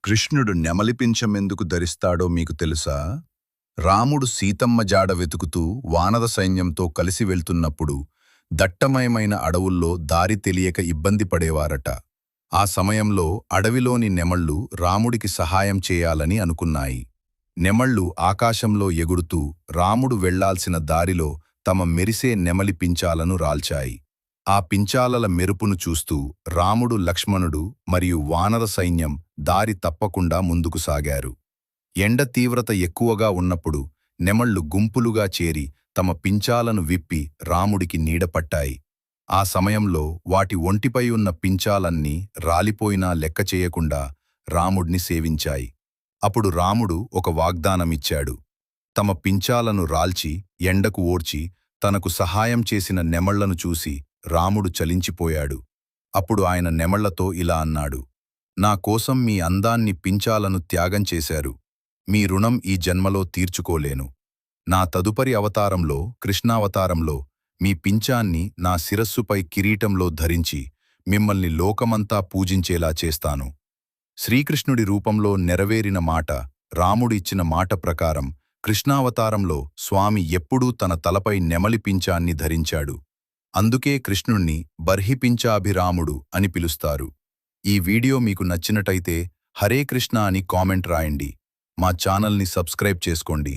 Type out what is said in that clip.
కృష్ణుడు నెమలిపించమెందుకు ధరిస్తాడో మీకు తెలుసా? రాముడు సీతమ్మ జాడ వెతుకుతూ వానర సైన్యంతో కలిసి వెళ్తున్నప్పుడు దట్టమయమైన అడవుల్లో దారి తెలియక ఇబ్బంది పడేవారట. ఆ సమయంలో అడవిలోని నెమళ్ళు రాముడికి సహాయం చేయాలని అనుకున్నాయి. నెమళ్ళు ఆకాశంలో ఎగురుతూ రాముడు వెళ్లాల్సిన దారిలో తమ మెరిసే నెమలి పించాలను రాల్చాయి. ఆ పించాలల మెరుపును చూస్తూ రాముడు, లక్ష్మణుడు మరియు వానర సైన్యం దారి తప్పకుండా ముందుకు సాగారు. ఎండ తీవ్రత ఎక్కువగా ఉన్నప్పుడు నెమళ్ళు గుంపులుగా చేరి తమ పించాలను విప్పి రాముడికి నీడపట్టాయి. ఆ సమయంలో వాటి ఒంటిపై ఉన్న పించాలన్నీ రాలిపోయినా లెక్క చేయకుండా రాముడిని సేవించాయి. అప్పుడు రాముడు ఒక వాగ్దానమిచ్చాడు. తమ పించాలను రాల్చి ఎండకు ఓడ్చి తనకు సహాయం చేసిన నెమళ్లను చూసి రాముడు చలించిపోయాడు. అప్పుడు ఆయన నెమళ్లతో ఇలా అన్నాడు: నా కోసం మీ అందాన్ని పించాలను త్యాగం చేశారు. మీ రుణం ఈ జన్మలో తీర్చుకోలేను. నా తదుపరి అవతారంలో, కృష్ణావతారంలో మీ పించాన్ని నా శిరస్సుపై కిరీటంలో ధరించి మిమ్మల్ని లోకమంతా పూజించేలా చేస్తాను. శ్రీకృష్ణుడి రూపంలో నెరవేరిన మాట, రాముడు ఇచ్చిన మాట ప్రకారం కృష్ణావతారంలో స్వామి ఎప్పుడూ తన తలపై నెమలి పించాన్ని ధరించాడు. అందుకే కృష్ణుణ్ణి బర్హిపించాభిరాముడు అని పిలుస్తారు. ఈ వీడియో మీకు నచ్చినట్టయితే హరే కృష్ణ అని కామెంట్ రాయండి. మా ఛానల్ని సబ్స్క్రైబ్ చేసుకోండి.